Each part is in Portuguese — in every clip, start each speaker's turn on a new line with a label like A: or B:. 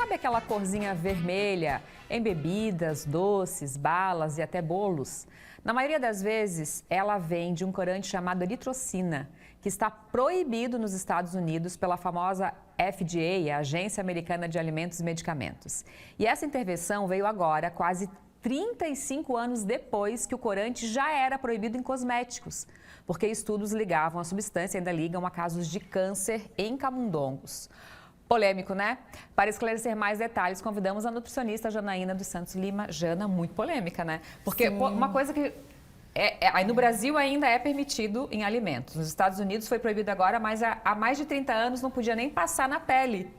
A: Sabe aquela corzinha vermelha em bebidas, doces, balas e até bolos? Na maioria das vezes, ela vem de um corante chamado eritrocina, que está proibido nos Estados Unidos pela famosa FDA, a Agência Americana de Alimentos e Medicamentos. E essa intervenção veio agora, quase 35 anos depois que o corante já era proibido em cosméticos, porque estudos ligavam a substância e ainda ligam a casos de câncer em camundongos. Polêmico, né? Para esclarecer mais detalhes, convidamos a nutricionista Janaína dos Santos Lima. Jana, muito polêmica, né? Porque uma coisa que aí no Brasil ainda é permitido em alimentos. Nos Estados Unidos foi proibido agora, mas há mais de 30 anos não podia nem passar na pele.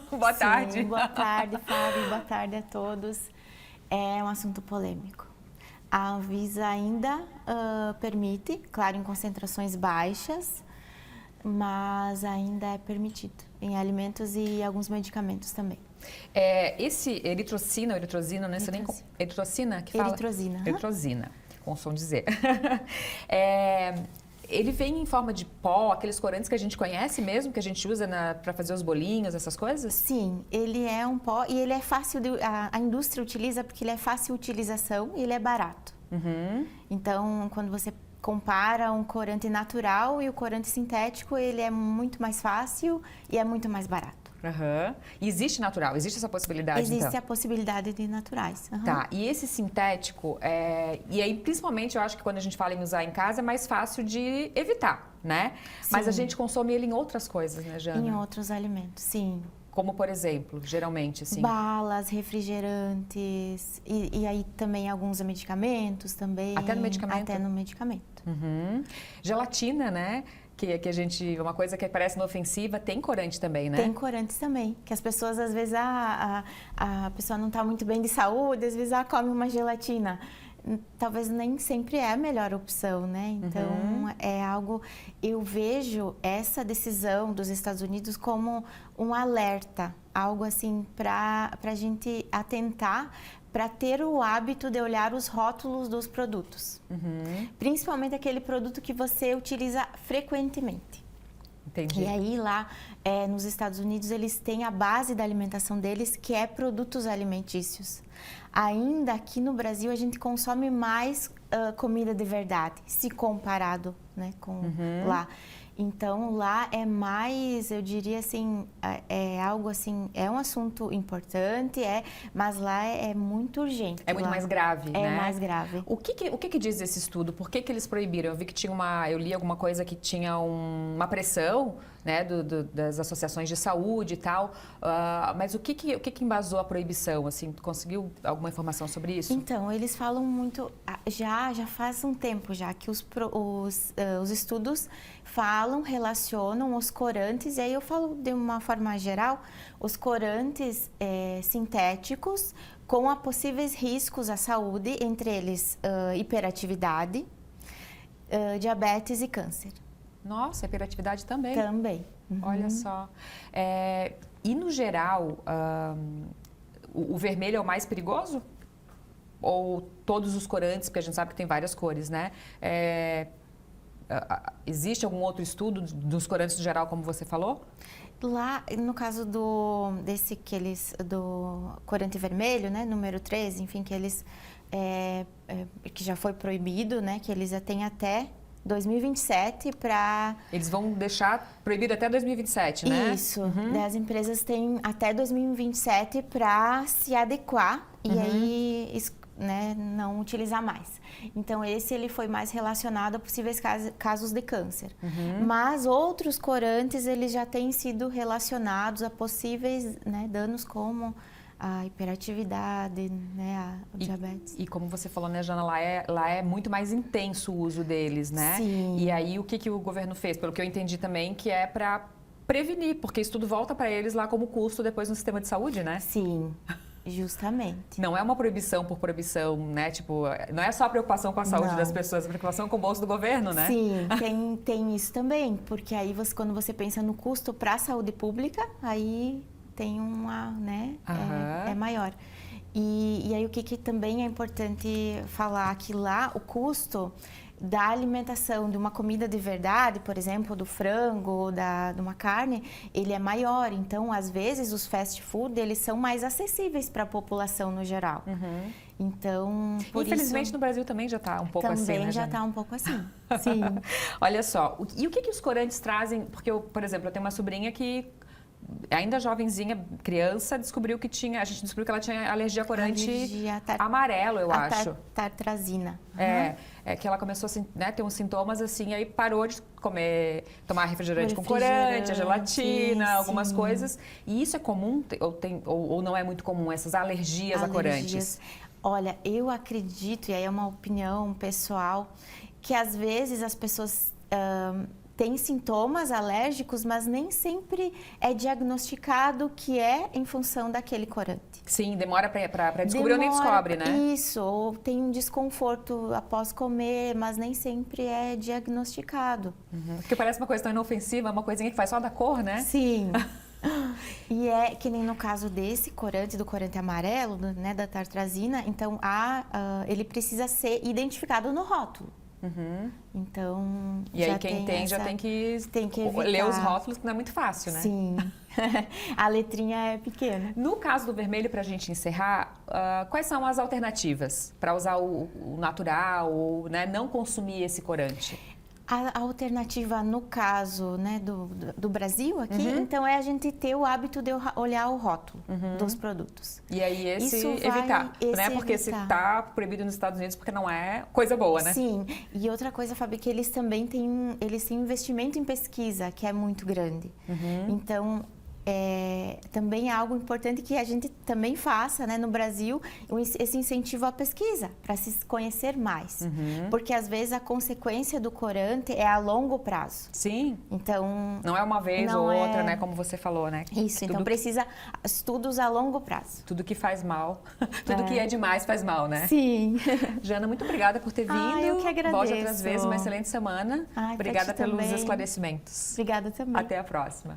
A: Boa tarde.
B: Boa tarde, Fábio. Boa tarde a todos. É um assunto polêmico. A Anvisa ainda permite, claro, em concentrações baixas, mas ainda é permitido em alimentos e alguns medicamentos também.
A: Esse eritrocina, ou eritrosina, né? Eritrocina que fala?
B: Eritrosina.
A: Eritrosina, com som dizer. Ele vem em forma de pó, aqueles corantes que a gente conhece mesmo, que a gente usa para fazer os bolinhos, essas coisas?
B: Sim, ele é um pó e ele é fácil, a indústria utiliza porque ele é fácil de utilização e ele é barato.
A: Uhum.
B: Então, quando você compara um corante natural e o corante sintético, ele é muito mais fácil e é muito mais barato.
A: Uhum. E existe natural? Existe essa possibilidade,
B: Existe
A: então?
B: a possibilidade de naturais. Uhum.
A: Tá, e esse sintético, e aí principalmente eu acho que quando a gente fala em usar em casa é mais fácil de evitar, né?
B: Sim.
A: Mas a gente consome ele em outras coisas, né, Jana?
B: Em outros alimentos, sim.
A: Como, por exemplo, geralmente, assim?
B: Balas, refrigerantes e aí também alguns medicamentos também.
A: Até no medicamento? Até
B: no medicamento.
A: Uhum. Gelatina, né? Que a gente, uma coisa que parece inofensiva, tem corante também, né?
B: Tem corantes também, que as pessoas às vezes, a pessoa não está muito bem de saúde, às vezes come uma gelatina. Talvez nem sempre é a melhor opção, né? Então, é algo... Eu vejo essa decisão dos Estados Unidos como um alerta, algo assim para a gente atentar, para ter o hábito de olhar os rótulos dos produtos. Principalmente aquele produto que você utiliza frequentemente.
A: Entendi.
B: E aí lá nos Estados Unidos eles têm a base da alimentação deles, que é produtos alimentícios. Ainda aqui no Brasil a gente consome mais comida de verdade, se comparado, né, com lá. Então lá é mais, eu diria assim, é algo assim, é um assunto importante, mas lá é muito urgente.
A: É muito
B: lá.
A: mais grave, né?
B: É mais grave.
A: O que diz esse estudo? Por que eles proibiram? Eu vi que tinha eu li alguma coisa que tinha uma pressão, né, das associações de saúde e tal, mas o que embasou a proibição? Assim, tu conseguiu alguma informação sobre isso?
B: Então, eles falam muito, já faz um tempo já que os estudos relacionam os corantes, e aí eu falo de uma forma geral, os corantes sintéticos com possíveis riscos à saúde, entre eles hiperatividade, diabetes e câncer.
A: Nossa, hiperatividade também?
B: Também.
A: Olha só. E no geral, o vermelho é o mais perigoso? Ou todos os corantes, porque a gente sabe que tem várias cores, né? Existe algum outro estudo dos corantes no geral, como você falou?
B: Lá, no caso do corante vermelho, né, número 3, enfim, que eles que já foi proibido, né, que eles já têm até 2027 para...
A: Eles vão deixar proibido até 2027, né?
B: Isso. As empresas têm até 2027 para se adequar e aí, né, não utilizar mais. Então, ele foi mais relacionado a possíveis casos de câncer. Mas outros corantes, eles já têm sido relacionados a possíveis, né, danos como a hiperatividade, né, a diabetes.
A: E como você falou, né, Jana, lá é muito mais intenso o uso deles, né?
B: Sim.
A: E aí, o que o governo fez? Pelo que eu entendi também, que é para prevenir, porque isso tudo volta para eles lá como custo depois no sistema de saúde, né?
B: Sim. Justamente.
A: Não é uma proibição por proibição, né? Tipo, não é só a preocupação com a saúde das pessoas, é a preocupação com o bolso do governo, né?
B: Sim, tem isso também, porque aí quando você pensa no custo para a saúde pública, aí tem né, é maior. E aí o que também é importante falar, que lá o custo da alimentação, de uma comida de verdade, por exemplo, do frango ou de uma carne, ele é maior. Então, às vezes, os fast food, eles são mais acessíveis para a população no geral. Então, por
A: Infelizmente,
B: isso,
A: no Brasil também já está um pouco assim, né,
B: também já
A: Jana?
B: está um pouco assim, sim.
A: Olha só, e o que os corantes trazem? Porque, por exemplo, eu tenho uma sobrinha que, ainda jovenzinha, criança, a gente descobriu que ela tinha alergia a corante amarelo, eu acho.
B: Tartrazina.
A: É que ela começou a ter uns sintomas assim, aí parou de tomar refrigerante com corante, a gelatina,
B: sim,
A: algumas
B: sim.
A: coisas. E isso é comum ou não é muito comum, essas alergias a corantes?
B: Olha, eu acredito, e aí é uma opinião pessoal, que às vezes as pessoas têm sintomas alérgicos, mas nem sempre é diagnosticado que é em função daquele corante.
A: Sim, demora para descobrir ou nem descobre, né?
B: Isso, ou tem um desconforto após comer, mas nem sempre é diagnosticado.
A: Porque parece uma coisa tão inofensiva, uma coisinha que faz só da cor, né?
B: Sim. E é que nem no caso desse corante, do corante amarelo, né, da tartrazina, então ele precisa ser identificado no rótulo. Então,
A: e aí quem tem já tem que ler os rótulos, que não é muito fácil, né?
B: Sim, a letrinha é pequena.
A: No caso do vermelho, para a gente encerrar, quais são as alternativas para usar o natural ou, né, não consumir esse corante?
B: A alternativa, no caso, né, do Brasil aqui, então é a gente ter o hábito de olhar o rótulo dos produtos.
A: E aí evitar, né? Porque se está proibido nos Estados Unidos, porque não é coisa boa, né?
B: Sim. E outra coisa, Fábio, que eles também têm investimento em pesquisa, que é muito grande. Então, também é algo importante que a gente também faça, né, no Brasil, esse incentivo à pesquisa, para se conhecer mais. Porque às vezes a consequência do corante é a longo prazo.
A: Sim.
B: Então,
A: não é uma vez ou outra, né, como você falou, né?
B: Isso, então precisa estudos a longo prazo.
A: Tudo que faz mal, tudo que é demais faz mal, né?
B: Sim.
A: Jana, muito obrigada por ter vindo.
B: Eu que agradeço.
A: Volte outras vezes, uma excelente semana. Obrigada pelos
B: também.
A: esclarecimentos.
B: Obrigada também.
A: Até a próxima.